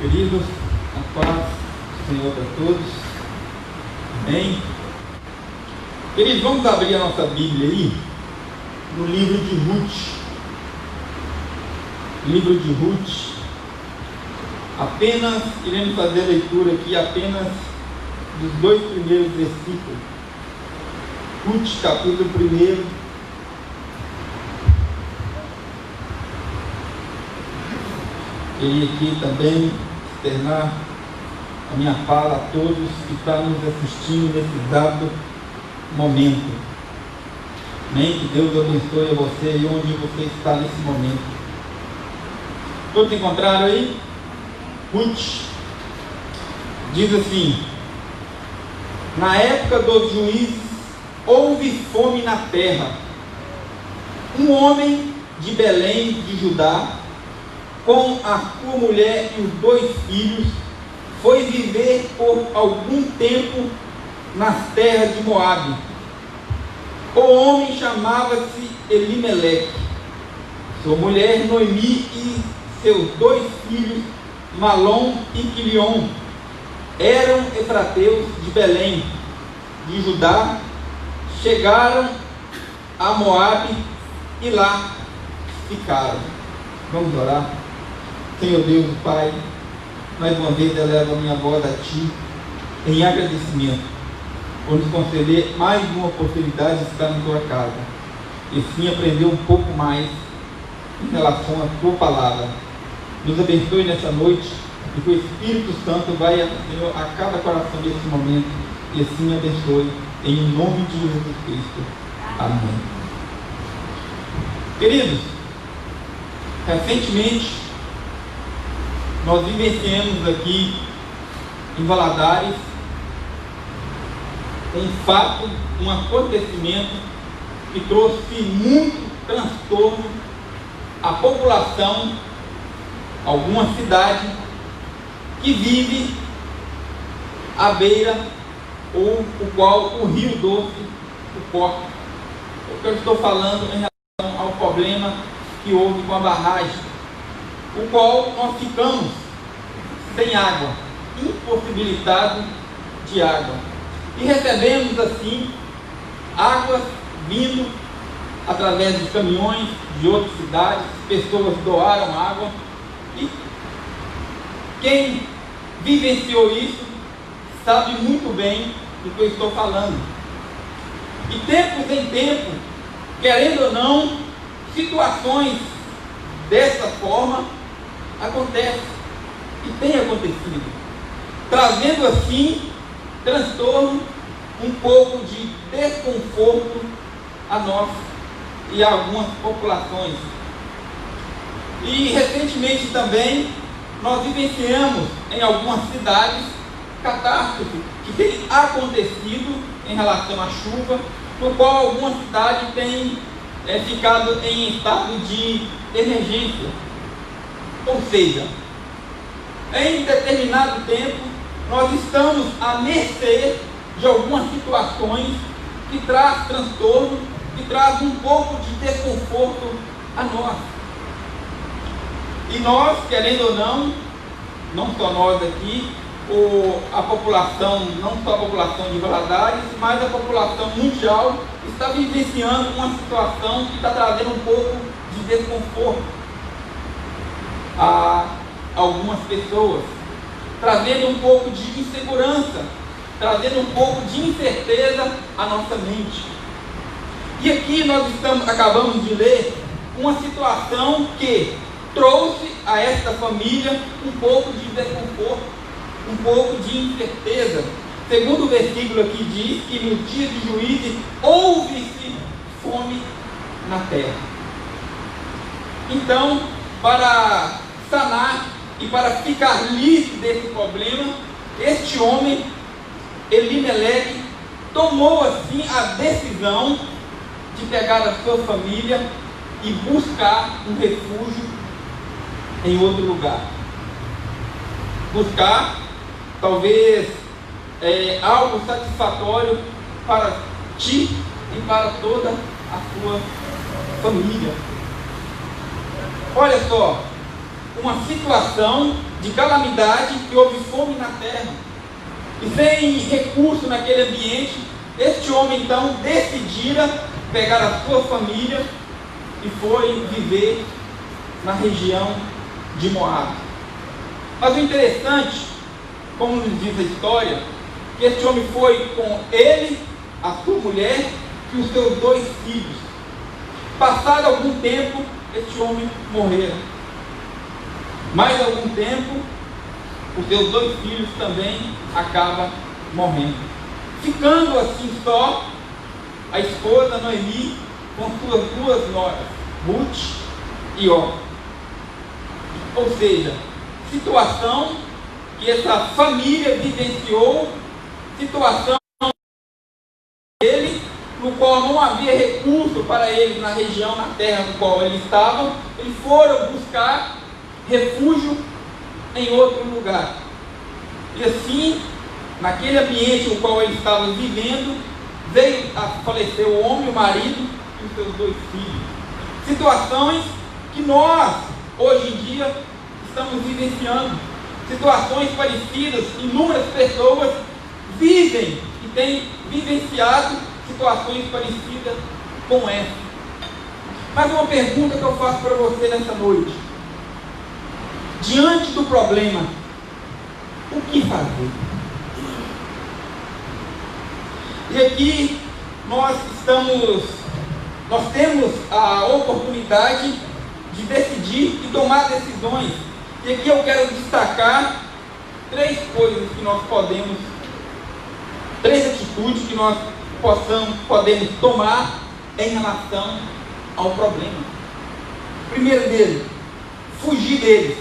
Queridos, a paz do Senhor para todos. Amém. Queridos, vamos abrir a nossa Bíblia aí, no livro de Ruth. Livro de Ruth. Apenas iremos fazer a leitura aqui apenas dos 2 primeiros versículos. Ruth, capítulo 1. Queria aqui também externar a minha fala a todos que estão nos assistindo nesse dado momento. Amém? Que Deus abençoe a você e onde você está nesse momento. Todos encontraram aí? Ruth diz assim: na época dos juízes houve fome na terra. Um homem de Belém de Judá, com a sua mulher e os 2 filhos, foi viver por algum tempo nas terras de Moabe. O homem chamava-se Elimeleque. Sua mulher Noemi e seus 2 filhos, Malom e Quilion, eram efrateus de Belém de Judá. Chegaram a Moabe e lá ficaram. Vamos orar. Senhor Deus, Pai, mais uma vez elevo a minha voz a Ti em agradecimento por nos conceder mais uma oportunidade de estar na Tua casa e sim aprender um pouco mais em relação à Tua palavra. Nos abençoe nessa noite e que o Espírito Santo vai, Senhor, a cada coração desse momento e assim abençoe em nome de Jesus Cristo. Amém. Queridos, recentemente nós vivenciamos aqui em Valadares um fato, um acontecimento que trouxe muito transtorno à população, alguma cidade que vive à beira ou o qual o Rio Doce o corta. O que eu estou falando em relação ao problema que houve com a barragem, o qual nós ficamos sem água, impossibilitado de água, e recebemos assim águas vindo através de caminhões de outras cidades. Pessoas doaram água e quem vivenciou isso sabe muito bem do que eu estou falando. E tempos em tempo, querendo ou não, situações dessa forma acontece e tem acontecido, trazendo assim transtorno, um pouco de desconforto a nós e a algumas populações. E recentemente também nós vivenciamos em algumas cidades catástrofe que tem acontecido em relação à chuva, no qual algumas cidades têm ficado em estado de emergência. Ou seja, em determinado tempo, nós estamos à mercê de algumas situações que traz transtorno, que traz um pouco de desconforto a nós. E nós, querendo ou não só nós aqui, a população, não só a população de Valadares, mas a população mundial está vivenciando uma situação que está trazendo um pouco de desconforto a algumas pessoas, trazendo um pouco de insegurança, trazendo um pouco de incerteza à nossa mente. E aqui nós acabamos de ler uma situação que trouxe a esta família um pouco de desconforto, um pouco de incerteza. Segundo o versículo aqui diz que no dia de juízo houve-se fome na terra. Então, para sanar e para ficar livre desse problema, este homem, Elimeleque, tomou assim a decisão de pegar a sua família e buscar um refúgio em outro lugar. Buscar talvez algo satisfatório para ti e para toda a sua família. Olha só, uma situação de calamidade, que houve fome na terra. E sem recurso naquele ambiente, este homem então decidira pegar a sua família e foi viver na região de Moabe. Mas o interessante, como nos diz a história, que este homem foi com ele, a sua mulher e os seus 2 filhos. Passado algum tempo, este homem morreu. Mais algum tempo, os seus 2 filhos também acabam morrendo. Ficando assim só a esposa Noemi com suas 2 noras, Ruth e Orfa. Ou seja, situação que essa família vivenciou, situação dele, no qual não havia recurso para eles na região, na terra no qual eles estavam. Eles foram buscar refúgio em outro lugar. E assim, naquele ambiente no qual eles estavam vivendo, veio a falecer o homem, o marido e os seus 2 filhos. Situações que nós, hoje em dia, estamos vivenciando. Situações parecidas, inúmeras pessoas vivem e têm vivenciado situações parecidas com essa. Mas uma pergunta que eu faço para você nessa noite: diante do problema, o que fazer? E aqui nós temos a oportunidade de decidir e tomar decisões. E aqui eu quero destacar 3 coisas que nós podemos, 3 atitudes que nós podemos tomar em relação ao problema. Primeiro dele, fugir dele,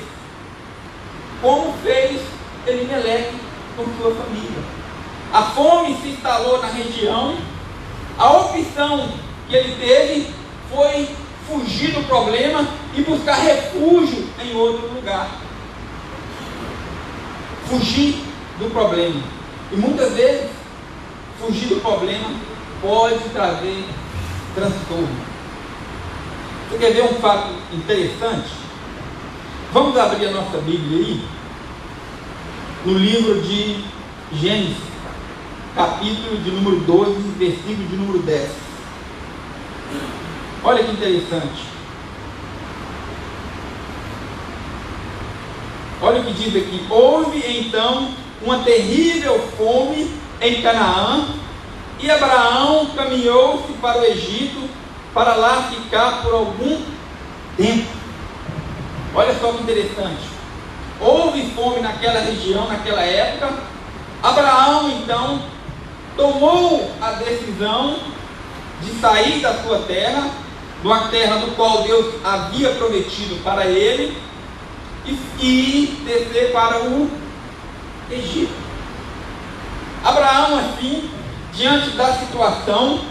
como fez Elimeleque com sua família. A fome se instalou na região, a opção que ele teve foi fugir do problema e buscar refúgio em outro lugar. Fugir do problema. E muitas vezes, fugir do problema pode trazer transtorno. Você quer ver um fato interessante? Vamos abrir a nossa Bíblia aí, no livro de Gênesis, capítulo de número 12, versículo de número 10. Olha que interessante. Olha o que diz aqui: houve então uma terrível fome em Canaã, e Abraão caminhou-se para o Egito, para lá ficar por algum tempo. Olha só que interessante. Houve fome naquela região, naquela época. Abraão então tomou a decisão de sair da sua terra, uma terra do qual Deus havia prometido para ele, e descer para o Egito. Abraão, assim, diante da situação,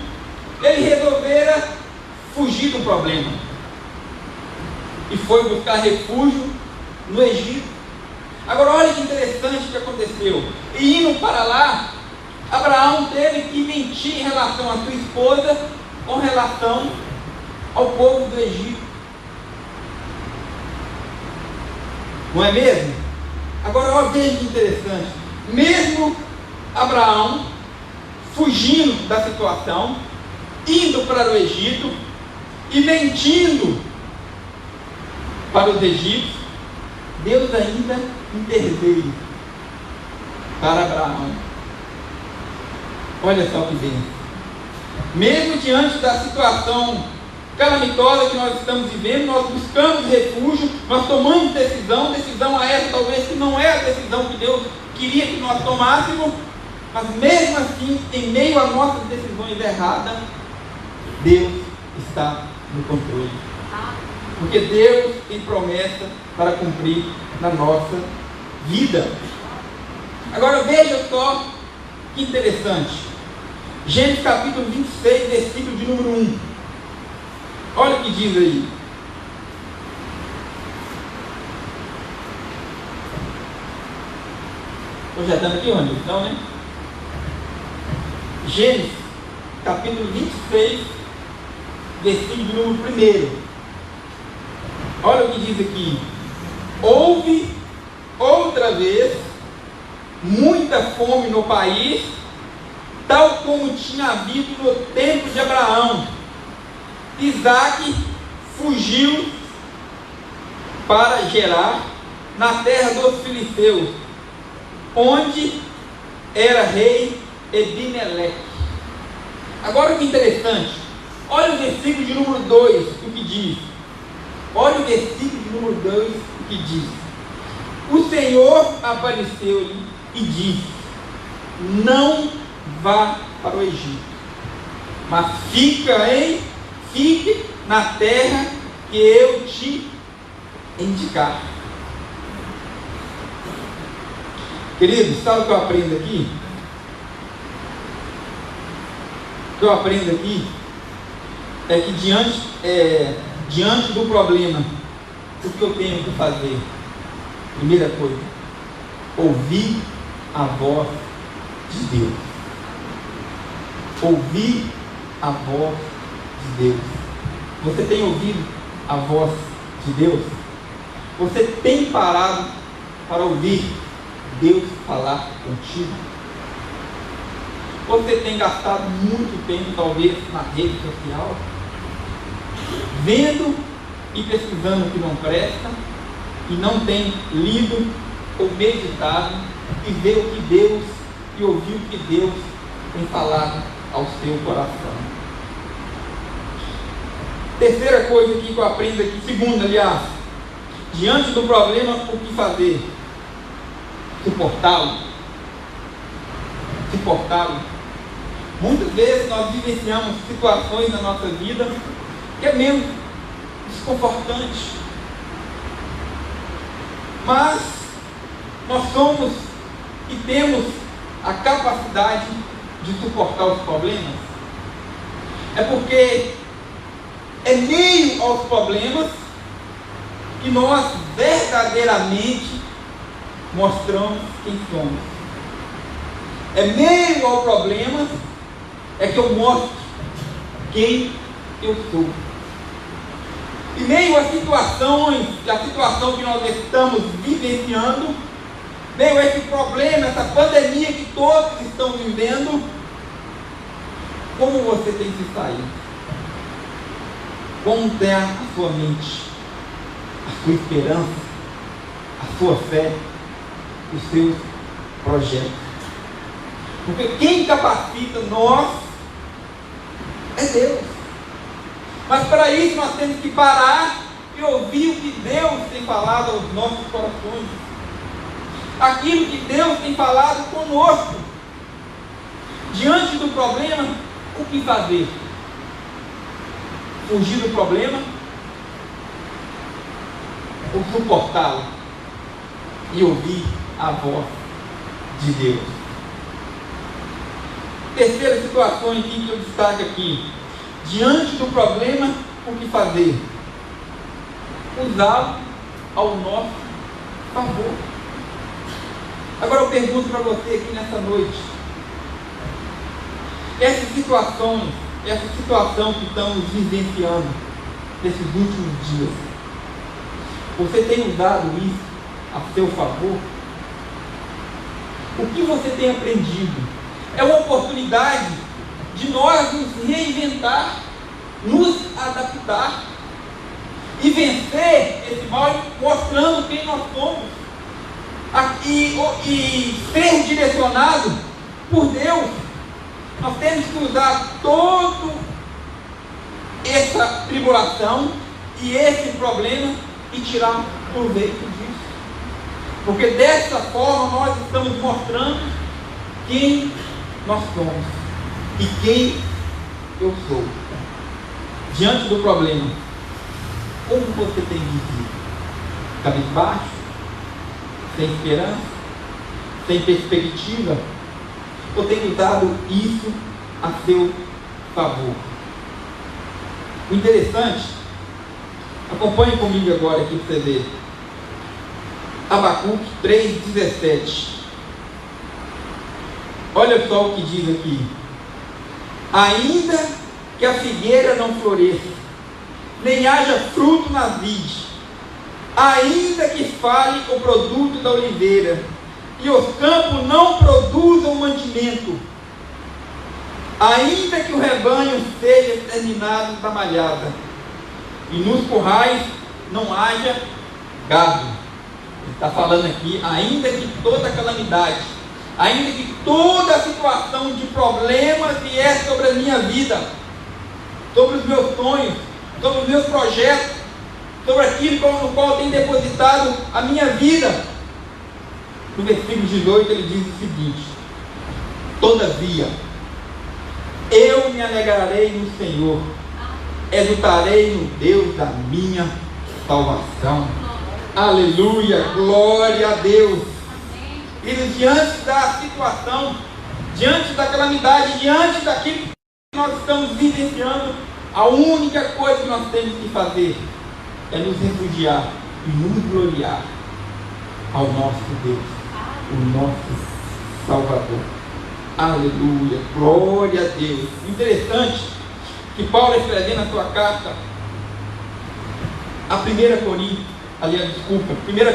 ele resolvera fugir do problema e foi buscar refúgio no Egito. Agora olha que interessante o que aconteceu. E indo para lá, Abraão teve que mentir em relação à sua esposa com relação ao povo do Egito. Não é mesmo? Agora olha, veja que interessante. Mesmo Abraão fugindo da situação, indo para o Egito e mentindo para os egípcios, Deus ainda interveio para Abraão. Olha só que bem. Mesmo diante da situação calamitosa que nós estamos vivendo, nós buscamos refúgio, nós tomamos decisão a essa talvez que não é a decisão que Deus queria que nós tomássemos, mas mesmo assim, em meio a nossas decisões erradas, Deus está no controle. Porque Deus tem promessa para cumprir na nossa vida. Agora veja só que interessante. Gênesis capítulo 26, versículo de número 1. Olha o que diz aí. Projetando aqui onde? Então, né? Gênesis capítulo 26, versículo de número 1. Olha o que diz aqui. Houve outra vez muita fome no país, tal como tinha havido no tempo de Abraão. Isaque fugiu para Gerar, na terra dos filisteus, onde era rei Ebimeleque. Agora que interessante, olha o versículo de número 2, o que diz. Olha o versículo de número 2, o que diz. O Senhor apareceu-lhe e disse: não vá para o Egito, mas fique na terra que eu te indicar. Queridos, sabe o que eu aprendo aqui? O que eu aprendo aqui é que diante do problema, o que eu tenho que fazer? Primeira coisa, ouvir a voz de Deus. Ouvir a voz de Deus. Você tem ouvido a voz de Deus? Você tem parado para ouvir Deus falar contigo? Você tem gastado muito tempo, talvez, na rede social, vendo e pesquisando o que não presta, e não tem lido ou meditado e ver o que Deus e ouvir o que Deus tem falado ao seu coração. Terceira coisa aqui que eu aprendo aqui, segunda, aliás, diante do problema, o que fazer? Suportá-lo. Suportá-lo. Muitas vezes nós vivenciamos situações na nossa vida que é mesmo desconfortante. Mas nós somos e temos a capacidade de suportar os problemas. É porque é meio aos problemas que nós verdadeiramente mostramos quem somos. É meio ao problema é que eu mostro quem eu sou. E meio às situações, a situação que nós estamos vivenciando, meio a esse problema, essa pandemia que todos estão vivendo, como você tem se saído? Como está a sua mente, a sua esperança, a sua fé, os seus projetos? Porque quem capacita nós é Deus. Mas para isso nós temos que parar e ouvir o que Deus tem falado aos nossos corações. Aquilo que Deus tem falado conosco. Diante do problema, o que fazer? Fugir do problema? Ou suportá-lo? E ouvir a voz de Deus? Terceira situação aqui que eu destaco aqui. Diante do problema, o que fazer? Usá-lo ao nosso favor. Agora eu pergunto para você aqui nessa noite. Essa situação que estamos vivenciando nesses últimos dias, você tem usado isso a seu favor? O que você tem aprendido? É uma oportunidade de nós nos reinventar, nos adaptar e vencer esse mal, mostrando quem nós somos e ser direcionado por Deus. Nós temos que usar toda essa tribulação e esse problema e tirar proveito disso, porque dessa forma nós estamos mostrando quem nós somos e quem eu sou. Diante do problema, como você tem vivido? Cabisbaixo? Sem esperança? Sem perspectiva? Ou tem usado isso a seu favor? O interessante, acompanhe comigo agora aqui para você ver. Abacuque 3,17. Olha só o que diz aqui. Ainda que a figueira não floresça, nem haja fruto na vide, ainda que fale o produto da oliveira, e os campos não produzam mantimento, ainda que o rebanho seja exterminado da malhada, e nos currais não haja gado. Ele está falando aqui, ainda que toda calamidade, ainda que toda situação de problemas vier sobre a minha vida, sobre os meus sonhos, sobre os meus projetos, sobre aquilo no qual eu tenho depositado a minha vida. No versículo 18 ele diz o seguinte: todavia, eu me alegrarei no Senhor, exultarei no Deus da minha salvação. Aleluia, glória a Deus. E diante da situação, diante da calamidade, diante daquilo que nós estamos vivenciando, a única coisa que nós temos que fazer é nos refugiar e nos gloriar ao nosso Deus, o nosso Salvador. Aleluia, glória a Deus. Interessante que Paulo, escrevendo a sua carta a 1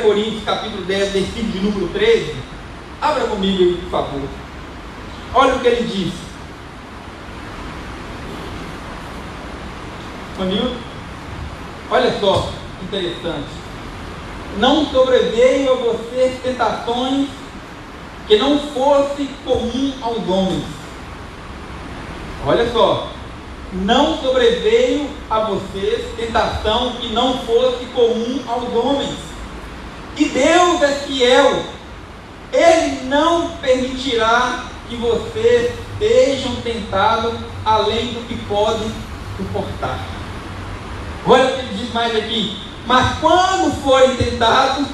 Coríntios capítulo 10, versículo de número 13, abra comigo aí, por favor. Olha o que ele diz. Manil, olha só, interessante. Não sobreveio a vocês tentações que não fosse comum aos homens. Olha só, não sobreveio a vocês tentação que não fosse comum aos homens. E Deus é fiel, Ele não permitirá que vocês sejam tentados além do que podem suportar. Olha o que ele diz mais aqui: mas quando forem tentados,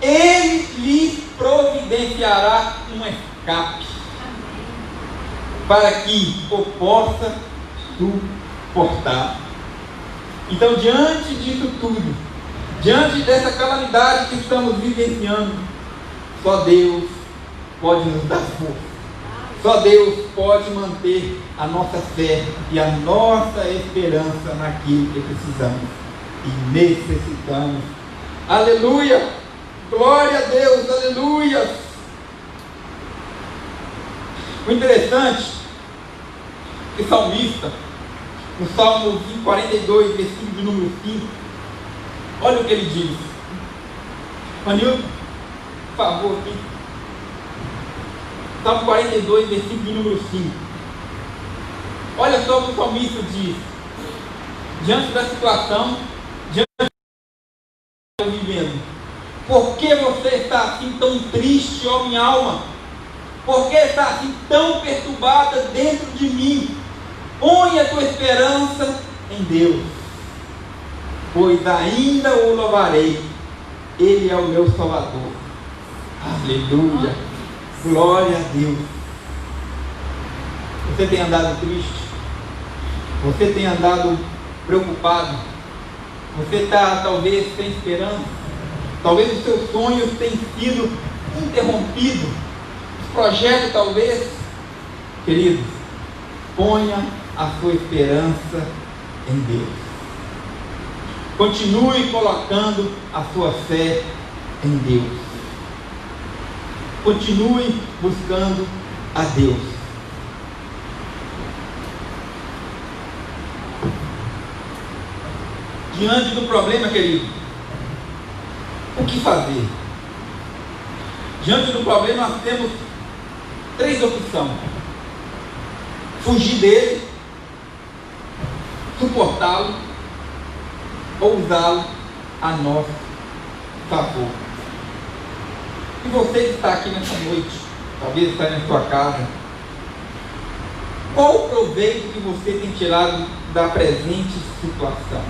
Ele lhes providenciará um escape, para que o possa suportar. Então, diante disso tudo, diante dessa calamidade que estamos vivenciando, só Deus pode nos dar força, só Deus pode manter a nossa fé e a nossa esperança naquilo que precisamos e necessitamos. Aleluia, glória a Deus, aleluia. O interessante é que o salmista, no Salmo 42, versículo de número 5, olha o que ele diz. Manil, por favor, aqui. Salmo 42, versículo de número 5. Olha só o que o salmista diz. Diante da situação, diante do que eu estou vivendo. Por que você está assim tão triste, ó minha alma? Por que está assim tão perturbada dentro de mim? Põe a tua esperança em Deus, pois ainda o louvarei. Ele é o meu Salvador. Aleluia, glória a Deus. Você tem andado triste? Você tem andado preocupado? Você está talvez sem esperança? Talvez os seus sonhos tenham sido interrompidos, os projetos talvez. Queridos, ponha a sua esperança em Deus. Continue colocando a sua fé em Deus. Continue buscando a Deus. Diante do problema, querido, o que fazer? Diante do problema, nós temos três opções: fugir dele, suportá-lo ou usá-lo a nosso favor. E você que está aqui nessa noite, talvez está na sua casa, qual o proveito que você tem tirado da presente situação?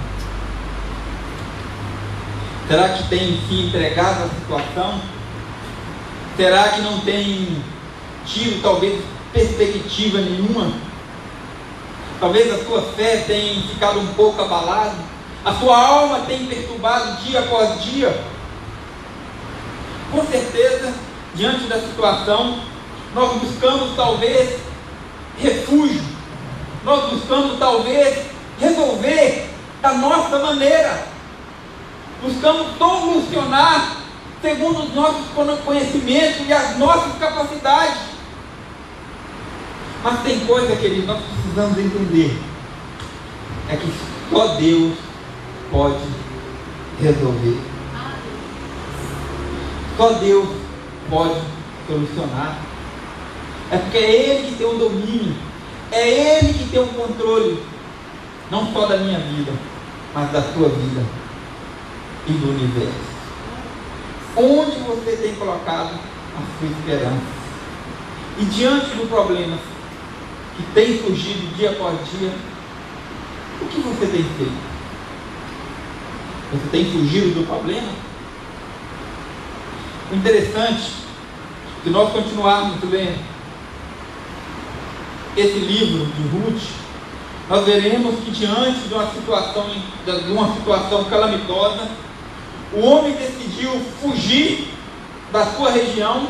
Será que tem se entregado à situação? Será que não tem tido talvez perspectiva nenhuma? Talvez a sua fé tenha ficado um pouco abalada, a sua alma tem perturbado dia após dia. Com certeza, diante da situação, nós buscamos talvez refúgio, nós buscamos talvez resolver da nossa maneira. buscamos solucionar segundo os nossos conhecimentos e as nossas capacidades. Mas tem coisa, queridos, nós precisamos entender, é que só Deus pode resolver. Só Deus pode solucionar. É porque é Ele que tem o domínio, é Ele que tem o controle, não só da minha vida, mas da sua vida e do universo. Onde você tem colocado a sua esperança? E diante do problema que tem surgido dia após dia, o que você tem feito? Você tem fugido do problema? O interessante, se nós continuarmos lendo esse livro de Ruth, nós veremos que diante de uma situação calamitosa, o homem decidiu fugir da sua região,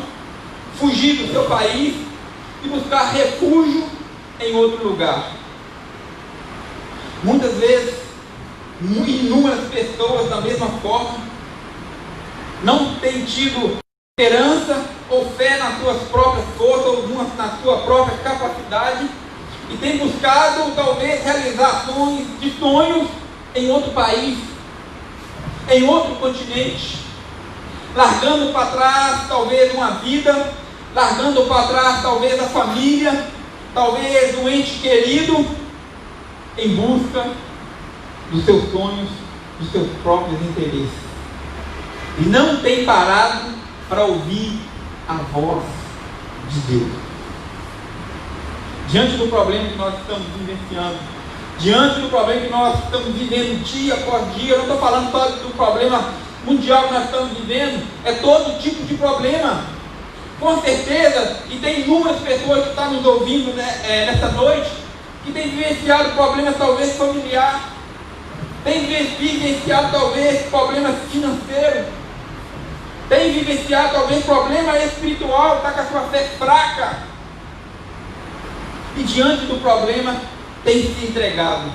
fugir do seu país e buscar refúgio em outro lugar. Muitas vezes, inúmeras pessoas da mesma forma não têm tido esperança ou fé nas suas próprias forças ou na sua própria capacidade e têm buscado talvez realizações de sonhos em outro país, em outro continente, largando para trás talvez uma vida, largando para trás talvez a família, talvez um ente querido, em busca dos seus sonhos, dos seus próprios interesses. E não tem parado para ouvir a voz de Deus. Diante do problema que nós estamos vivenciando, diante do problema que nós estamos vivendo dia após dia, eu não estou falando só do problema mundial que nós estamos vivendo, é todo tipo de problema. Com certeza, e tem inúmeras pessoas que estão nos ouvindo nessa noite, que têm vivenciado problemas talvez familiares, têm vivenciado talvez problemas financeiros, têm vivenciado talvez problema espiritual, está com a sua fé fraca, e diante do problema tem se entregado,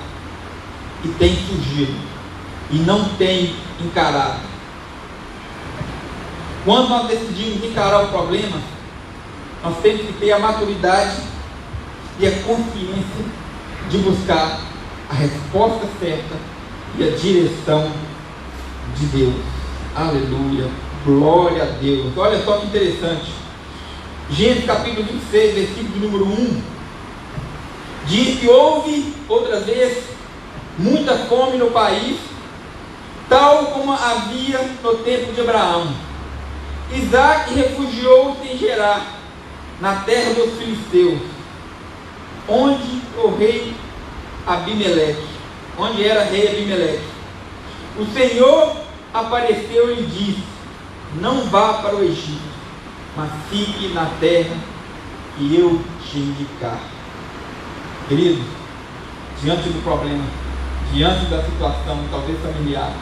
e tem fugido, e não tem encarado. Quando nós decidimos encarar o problema, nós temos que ter a maturidade e a consciência de buscar a resposta certa e a direção de Deus. Aleluia, glória a Deus. Olha só que interessante, Gênesis capítulo 26, versículo número 1, diz que houve outra vez muita fome no país, tal como havia no tempo de Abraão. Isaac refugiou-se em Gerar, na terra dos filisteus, onde era rei Abimeleque. O Senhor apareceu e lhe disse: não vá para o Egito, mas fique na terra que eu te indicar. Queridos, diante do problema, diante da situação talvez familiar,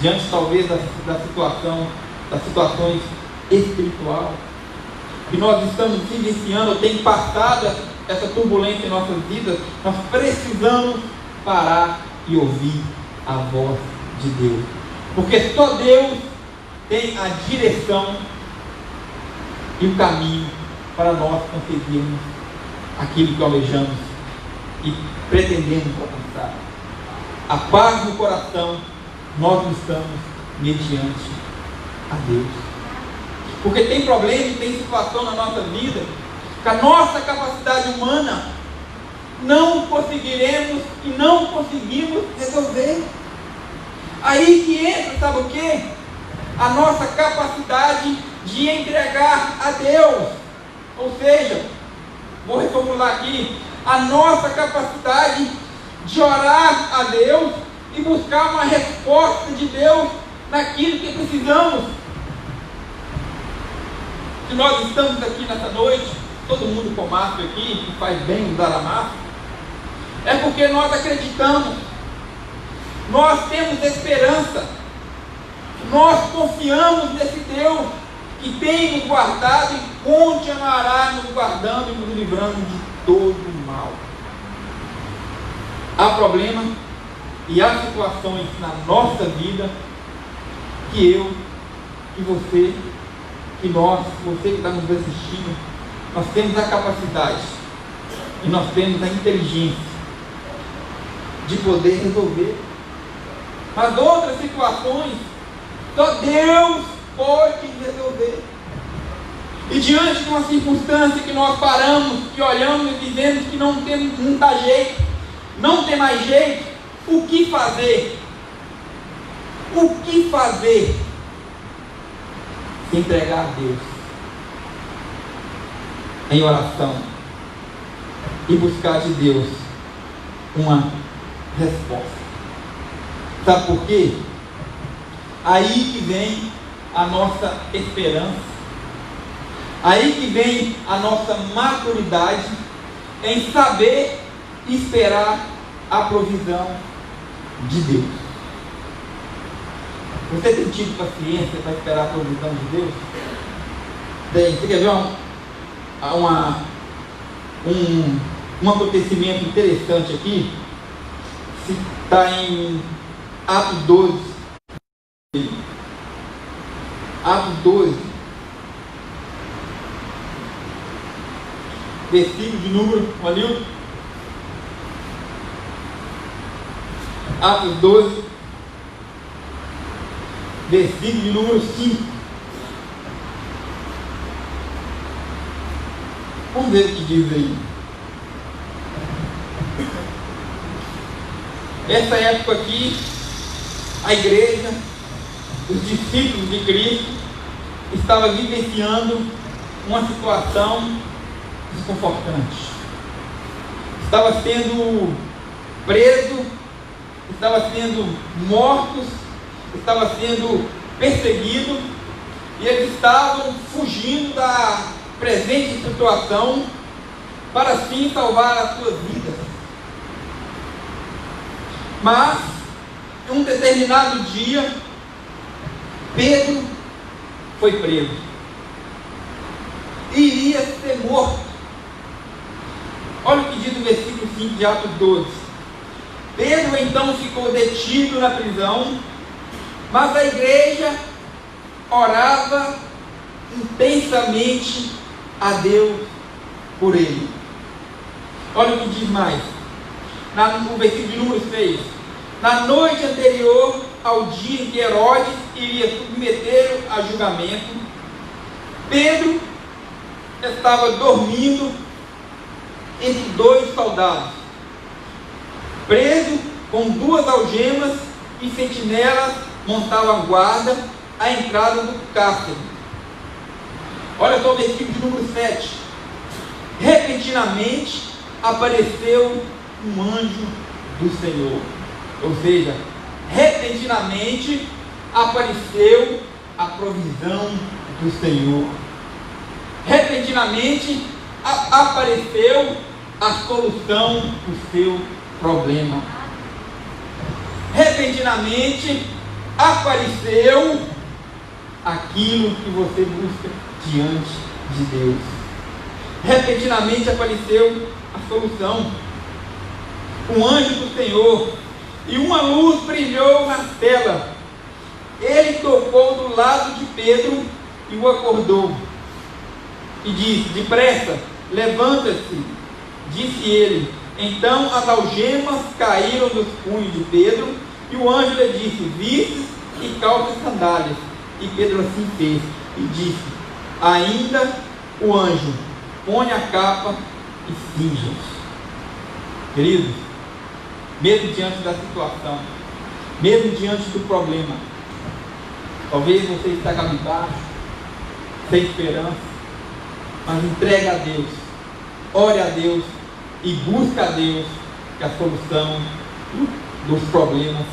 diante talvez das situações espiritual que nós estamos vivenciando, tem passado essa turbulência em nossas vidas, nós precisamos parar e ouvir a voz de Deus, porque só Deus tem a direção e o caminho para nós conseguirmos aquilo que almejamos e pretendemos alcançar. A paz no coração nós buscamos mediante a Deus, porque tem problema e tem situação na nossa vida que a nossa capacidade humana não conseguiremos e não conseguimos resolver. Aí que entra, sabe o que? A nossa capacidade de entregar a Deus, ou seja, vou reformular aqui, a nossa capacidade de orar a Deus e buscar uma resposta de Deus naquilo que precisamos. Se nós estamos aqui nessa noite, todo mundo com máscara aqui, que faz bem usar a máscara, é porque nós acreditamos, nós temos esperança, nós confiamos nesse Deus que tem nos guardado e continuará nos guardando e nos livrando de todo o mal. Há problema e há situações na nossa vida que eu, que você, que nós, você que está nos assistindo, nós temos a capacidade e nós temos a inteligência de poder resolver. Mas outras situações, só Deus pode resolver. E diante de uma circunstância que nós paramos, que olhamos e dizemos que não dá jeito, não tem mais jeito, o que fazer? O que fazer? Se entregar a Deus em oração e buscar de Deus uma resposta. Sabe por quê? Aí que vem a nossa esperança. Aí que vem a nossa maturidade em saber esperar a provisão de Deus. Você tem tido paciência para esperar a provisão de Deus? Tem. Você quer ver um acontecimento interessante aqui? Está em Atos 12. Atos 12. Versículo de número, Anilton. Atos 12, versículo de número 5. Vamos ver o que diz aí. Essa época aqui, a igreja, os discípulos de Cristo, estava vivenciando uma situação desconfortante. Estava sendo preso, estava sendo mortos, estava sendo perseguido, e eles estavam fugindo da presente situação para assim salvar as suas vidas. Mas em um determinado dia, Pedro foi preso e iria ser morto. Olha o que diz o versículo 5 de Atos 12. Pedro então ficou detido na prisão, mas a igreja orava intensamente a Deus por ele. Olha o que diz mais, no versículo de número 6. Na noite anterior ao dia em que Herodes iria submetê-lo a julgamento, Pedro estava dormindo entre dois soldados, preso com 2 algemas, e sentinelas montavam guarda à entrada do cárcere. Olha só o versículo de número 7. Repentinamente apareceu um anjo do Senhor. Ou seja, repentinamente apareceu a provisão do Senhor. Repentinamente apareceu a solução do seu problema. Repentinamente apareceu aquilo que você busca diante de Deus. Repentinamente apareceu a solução. Um anjo do Senhor, e uma luz brilhou na cela. Ele tocou do lado de Pedro e o acordou, e disse: depressa, levanta-se. Disse ele. Então as algemas caíram dos punhos de Pedro, e o anjo lhe disse: vistes e calça as sandálias. E Pedro assim fez, e disse ainda o anjo: põe a capa e cinja-se. Queridos, mesmo diante da situação, mesmo diante do problema, talvez você está cabisbaixo, sem esperança, mas entrega a Deus, ore a Deus e busca a Deus, que a solução dos problemas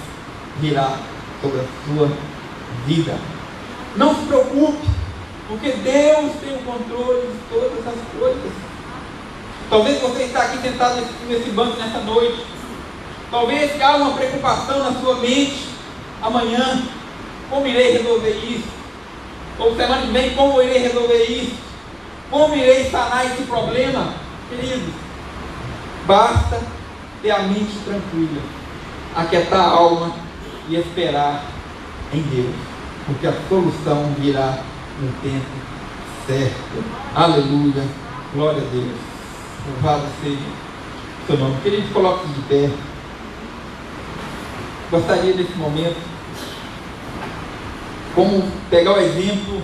virá sobre a sua vida. Não se preocupe, porque Deus tem o controle de todas as coisas. Talvez você está aqui sentado nesse banco nessa noite, talvez há uma preocupação na sua mente: amanhã, como irei resolver isso? Ou semana que vem, como irei resolver isso? Como irei sanar esse problema? Queridos, basta ter a mente tranquila, aquietar a alma e esperar em Deus. porque a solução virá no tempo certo. Aleluia, glória a Deus, louvado seja o seu nome. Queridos, coloque-se de pé. Gostaria nesse momento, como pegar o exemplo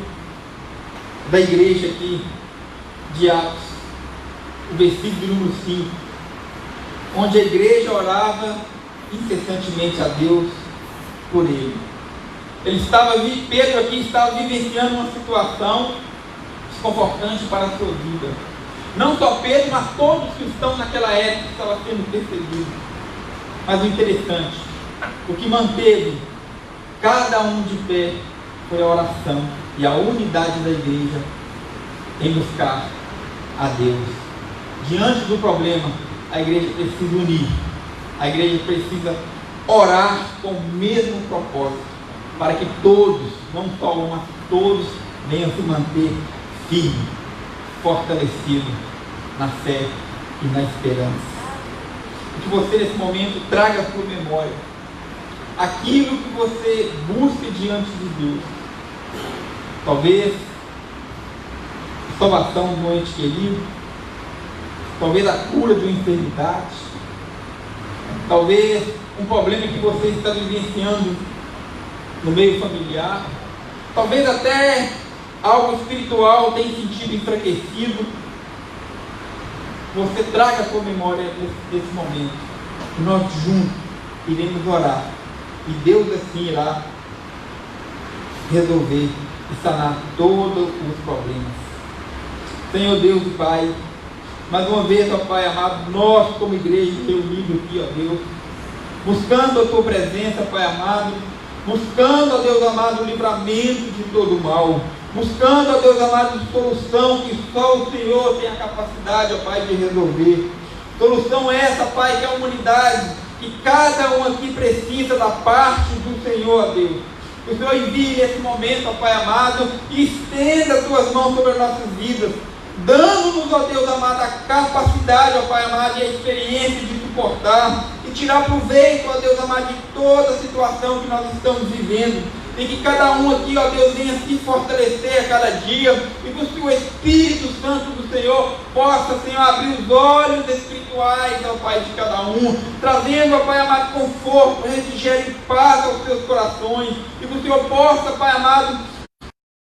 da igreja aqui de Atos, o versículo número 5, onde a igreja orava incessantemente a Deus por ele. Pedro aqui estava vivenciando uma situação desconfortante para a sua vida. Não só Pedro, mas todos os cristãos naquela época estavam sendo perseguidos. Mas o interessante, o que manteve cada um de pé foi a oração e a unidade da igreja em buscar a Deus. Diante do problema, a igreja precisa unir, a igreja precisa orar com o mesmo propósito, para que todos, não só um, mas todos venham se manter firmes, fortalecidos na fé e na esperança. Que você nesse momento traga à sua memória aquilo que você busca diante de Deus. Talvez salvação de um ente querido, talvez a cura de uma enfermidade, talvez um problema que você está vivenciando no meio familiar, talvez até algo espiritual tenha sentido enfraquecido. Você traga a sua memória desse momento, e nós juntos iremos orar, e Deus assim irá resolver e sanar todos os problemas. Senhor Deus e Pai, mais uma vez, ó Pai amado, nós como igreja reunidos aqui, ó Deus, buscando a Tua presença, Pai amado, buscando, ó Deus amado, o livramento de todo o mal, buscando, ó Deus amado, solução que só o Senhor tem a capacidade, ó Pai, de resolver. Solução essa, Pai, que é a humanidade, que cada um aqui precisa da parte do Senhor, ó Deus. Que o Senhor envie nesse momento, ó Pai amado, e estenda as Tuas mãos sobre as nossas vidas, dando-nos, ó Deus amado, a capacidade, ó Pai amado, e a experiência de suportar e tirar proveito, ó Deus amado, de toda a situação que nós estamos vivendo. E que cada um aqui, ó Deus, venha se fortalecer a cada dia, e que o Espírito Santo do Senhor possa, Senhor, abrir os olhos espirituais, ó Pai, de cada um, trazendo, ó Pai amado, conforto, refrigério e paz aos seus corações, e que o Senhor possa, Pai amado,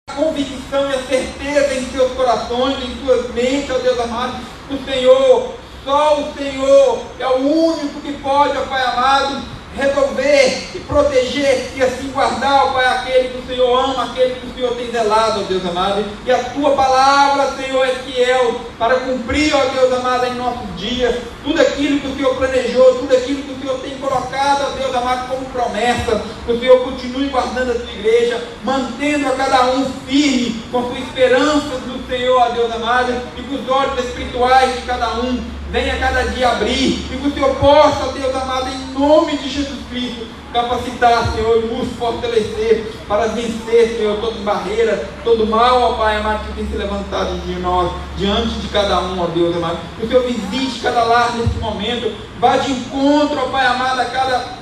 a convicção e a certeza em seus corações, em suas mentes, ó Deus amado, o Senhor, só o Senhor é o único que pode, ó Pai amado, resolver e proteger e assim guardar, ó Pai, aquele que o Senhor ama, aquele que o Senhor tem zelado, ó Deus amado, e a Tua palavra, Senhor, é fiel para cumprir, ó Deus amado, em nossos dias, tudo aquilo que o Senhor planejou, tudo aquilo que o Senhor tem colocado, ó Deus amado, como promessa, que o Senhor continue guardando a Tua igreja, mantendo a cada um firme, com sua esperança no Senhor, ó Deus amado, e que os olhos espirituais de cada um venha cada dia abrir, e que o Senhor possa, Deus amado, em nome de Jesus Cristo, capacitar, Senhor, e nos fortalecer para vencer, Senhor, toda barreira, todo mal, ó Pai amado, que tem se levantado de nós, diante de cada um, ó Deus amado. Que o Senhor visite cada lar nesse momento, vá de encontro, ó Pai amado, a cada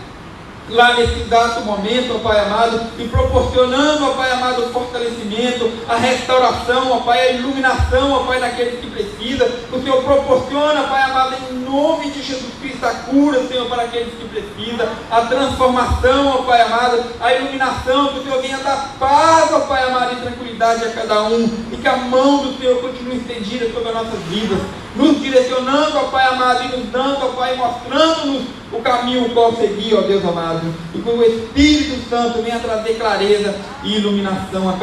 lá nesse exato momento, ó Pai amado, e proporcionando, ó Pai amado, o fortalecimento, a restauração, ó Pai, a iluminação, ó Pai, daqueles que precisam. O Senhor proporciona, Pai amado, em nome de Jesus Cristo, a cura, Senhor, para aqueles que precisam, a transformação, ó Pai amado, a iluminação, que o Senhor venha dar paz, ó Pai amado, e tranquilidade a cada um, e que a mão do Senhor continue estendida sobre as nossas vidas, nos direcionando, ó Pai amado, e nos dando, ó Pai, mostrando-nos o caminho qual seguir, ó Deus amado, e que o Espírito Santo venha trazer clareza e iluminação a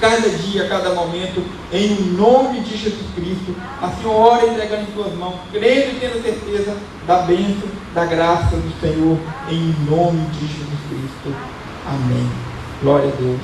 cada dia, a cada momento, em nome de Jesus Cristo. Assim ora entregando em Tuas mãos, crendo e tendo certeza da bênção, da graça do Senhor, em nome de Jesus Cristo. Amém. Glória a Deus.